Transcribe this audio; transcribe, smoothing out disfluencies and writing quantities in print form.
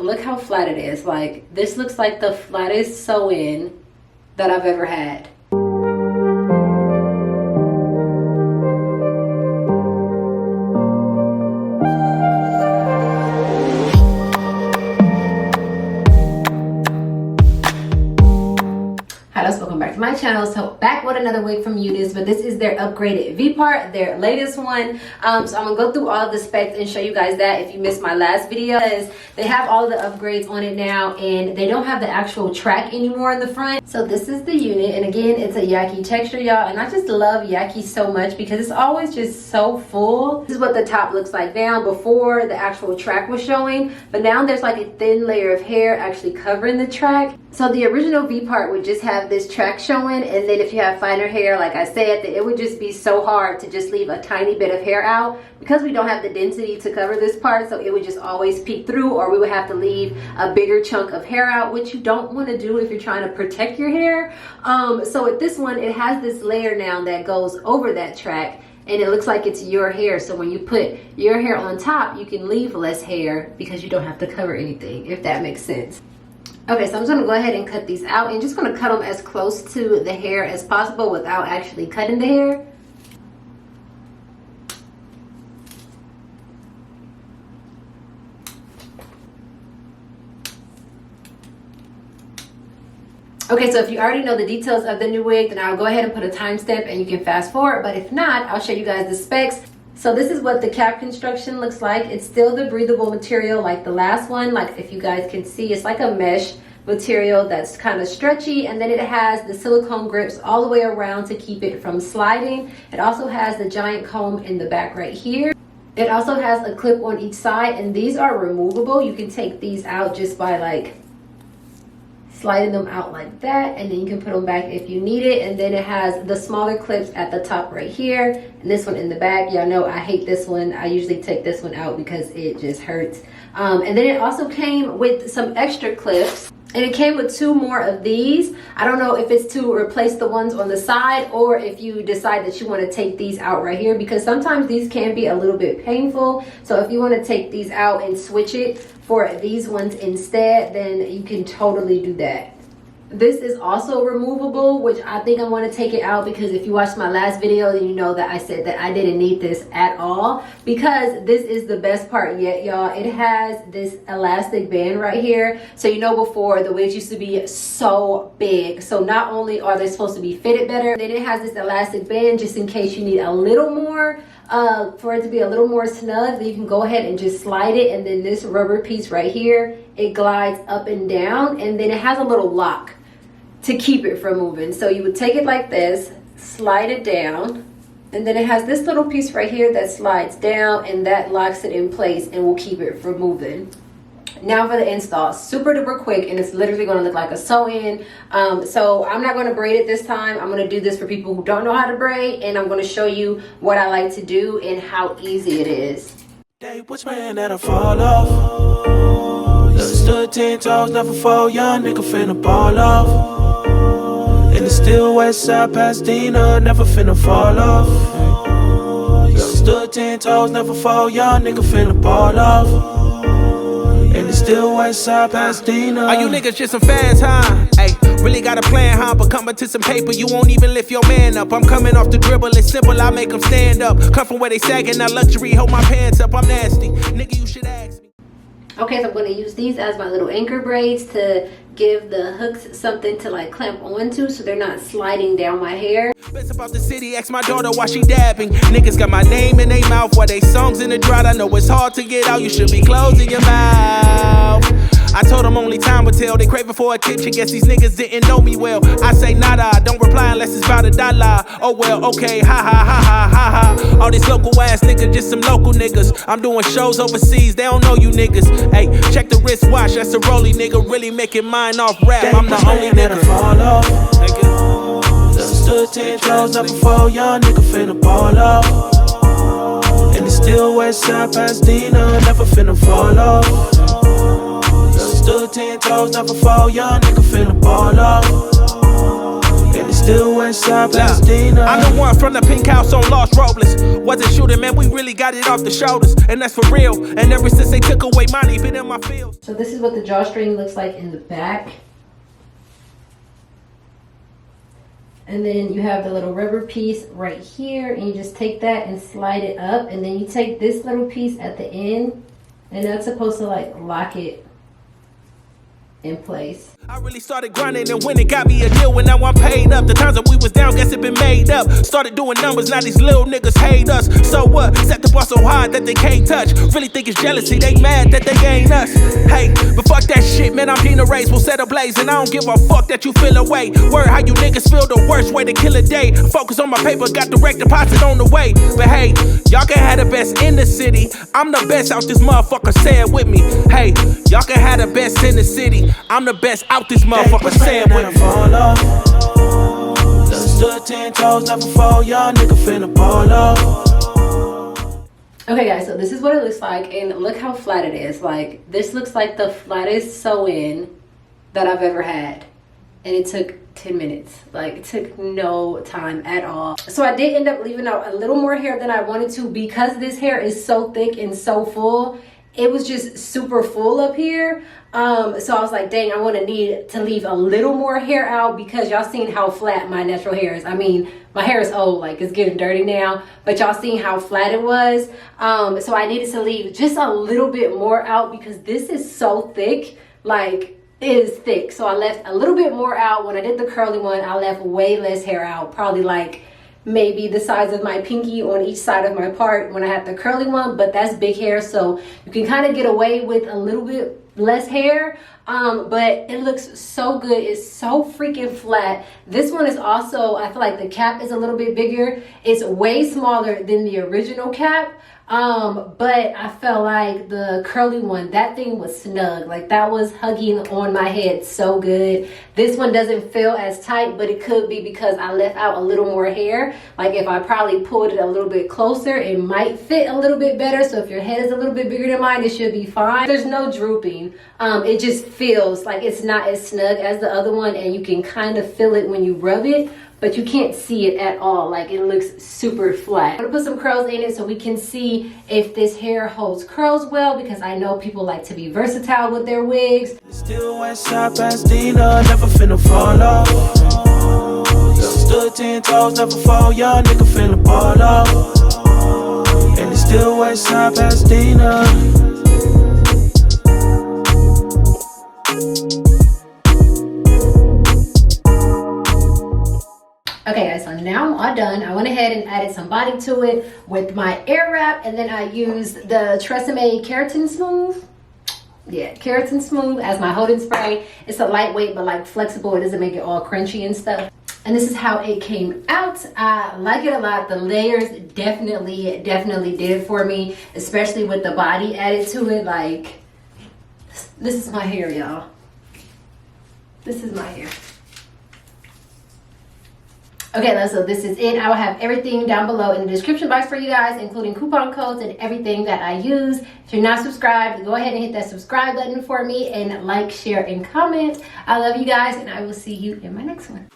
Look how flat it is. Like, this looks like the flattest sew-in that I've ever had. Welcome back to my channel. So back with another wig from UNice, but this is their upgraded V part, their latest one. So I'm gonna go through all of the specs and show you guys that if you missed my last video. They have all the upgrades on it now, and they don't have the actual track anymore in the front. So this is the unit, and again, it's a Yaki texture, y'all, and I just love Yaki so much because it's always just so full. This is what the top looks like now. Before, the actual track was showing, but now there's like a thin layer of hair actually covering the track. So the original V part would just have this track showing, and then if you have finer hair, like I said, it would just be so hard to just leave a tiny bit of hair out because we don't have the density to cover this part. So it would just always peek through, or we would have to leave a bigger chunk of hair out, which you don't want to do if you're trying to protect your hair. So with this one, it has this layer now that goes over that track, and it looks like it's your hair. So when you put your hair on top, you can leave less hair because you don't have to cover anything, if that makes sense. Okay, so I'm just gonna go ahead and cut these out, and just gonna cut them as close to the hair as possible without actually cutting the hair. Okay, so if you already know the details of the new wig, then I'll go ahead and put a timestamp and you can fast forward. But if not, I'll show you guys the specs. So this is what the cap construction looks like. It's still the breathable material like the last one. Like if you guys can see, it's like a mesh material that's kind of stretchy, and then it has the silicone grips all the way around to keep it from sliding. It also has the giant comb in the back right here. It also has a clip on each side, and these are removable. You can take these out just by like sliding them out like that, and then you can put them back if you need it. And then it has the smaller clips at the top right here, and this one in the back. Y'all know I hate this one. I usually take this one out because it just hurts. And then it also came with some extra clips, and it came with 2 more of these. I don't know if it's to replace the ones on the side, or if you decide that you want to take these out right here, because sometimes these can be a little bit painful. So if you want to take these out and switch it for these ones instead, then you can totally do that. This is also removable, which I think I want to take it out because if you watched my last video, then you know that I said that I didn't need this at all, because this is the best part yet, y'all. It has this elastic band right here. So you know, before the wigs used to be so big, so not only are they supposed to be fitted better, then it has this elastic band just in case you need a little more, for it to be a little more snug. Then you can go ahead and just slide it, and then this rubber piece right here, it glides up and down, and then it has a little lock to keep it from moving. So you would take it like this, slide it down, and then it has this little piece right here that slides down, and that locks it in place and will keep it from moving. Now for the install, super duper quick, and it's literally going to look like a sew-in. So I'm not going to braid it this time. I'm going to do this for people who don't know how to braid, and I'm going to show you what I like to do and how easy it is. They was praying that I fall off. Stood 10 toes, never fall, young nigga finna ball off. In the still west side, Pasadena, never finna fall off. Stood 10 toes, never fall, young nigga finna ball off. In the still west side, Pasadena. Are you niggas just some fans, huh? Ay, really got a plan, huh? But coming to some paper, you won't even lift your man up. I'm coming off the dribble, it's simple, I make them stand up. Come from where they sagging, not luxury, hold my pants up, I'm nasty. Nigga, you should ask me. Okay, so I'm going to use these as my little anchor braids to give the hooks something to like clamp onto, so they're not sliding down my hair. Best about the city, ask my daughter why she dabbing. Niggas got my name in their mouth while they songs in the drought. I know it's hard to get out, you should be closing your mouth. I told them only time would tell. They craving for attention, guess these niggas didn't know me well. I say nada, don't reply unless it's about $1. Oh well, okay, ha ha ha ha ha ha. All these local ass niggas, just some local niggas. I'm doing shows overseas, they don't know you niggas. Hey, check the wristwatch, that's a rollie nigga. Really making mine off rap, I'm the only nigga. Fall off. Stood 10 toes, never fall, young nigga finna ball off. In the still west side, Pasadena, never finna fall off. Stood 10 toes, never fall, young nigga finna ball off. And it's still west side Pasadena. I'm the one from the pink house on Los Robles. Wasn't shooting, man, we really got it off the shoulders. And that's for real. And ever since they took away money, been in my field. So this is what the drawstring looks like in the back. And then you have the little rubber piece right here, and you just take that and slide it up, and then you take this little piece at the end, and that's supposed to like lock it in place. I really started grinding and when it got me a deal, when now I'm paid up. The times that we was down, guess it been made up. Started doing numbers, now these little niggas hate us. So what? Set the bar so high that they can't touch. Really think it's jealousy, they mad that they ain't us. Hey, but fuck that shit, man, I'm Gina Race, we'll set ablaze. And I don't give a fuck that you feel away. Word how you niggas feel the worst way to kill a day. Focus on my paper, got direct deposit on the way. But hey, y'all can have the best in the city. I'm the best out this motherfucker, say it with me. Hey, y'all can have the best in the city. I'm the best out this motherfucker, say it with me. Fall off. Never stood 10 toes, never fall. Y'all nigga finna ball off. Okay guys, so this is what it looks like, and look how flat it is. Like, this looks like the flattest sew-in that I've ever had, and it took 10 minutes. Like, it took no time at all. So I did end up leaving out a little more hair than I wanted to, because this hair is so thick and so full. It was just super full up here. So I was like, dang, I want to need to leave a little more hair out, because y'all seen how flat my natural hair is. I mean, my hair is old, like it's getting dirty now, but y'all seen how flat it was. So I needed to leave just a little bit more out, because this is so thick, like it is thick. So I left a little bit more out. When I did the curly one, I left way less hair out, probably like maybe the size of my pinky on each side of my part when I had the curly one, but that's big hair, so you can kind of get away with a little bit less hair, but it looks so good. It's so freaking flat. This one is also, I feel like the cap is a little bit bigger. It's way smaller than the original cap, but I felt like the curly one, that thing was snug. Like, that was hugging on my head so good. This one doesn't feel as tight, but it could be because I left out a little more hair. Like, if I probably pulled it a little bit closer, it might fit a little bit better. So if your head is a little bit bigger than mine, it should be fine. There's no drooping. It just feels like it's not as snug as the other one, and you can kind of feel it when you rub it, but you can't see it at all. Like, it looks super flat. I'm gonna put some curls in it so we can see if this hair holds curls well, because I know people like to be versatile with their wigs. Still west side Pasadena, never finna fall off. Never stood 10 toes, never fall. Y'all nigga finna ball off. And it's still west side Pasadena. Okay guys, so now I'm all done. I went ahead and added some body to it with my air wrap, and then I used the Tresemme Keratin Smooth. Yeah, Keratin Smooth as my holding spray. It's a lightweight but like flexible. It doesn't make it all crunchy and stuff. And this is how it came out. I like it a lot. The layers definitely did it for me, especially with the body added to it. Like, this is my hair, y'all. This is my hair. Okay, so this is it. I will have everything down below in the description box for you guys, including coupon codes and everything that I use. If you're not subscribed, go ahead and hit that subscribe button for me, and like, share, and comment. I love you guys, and I will see you in my next one.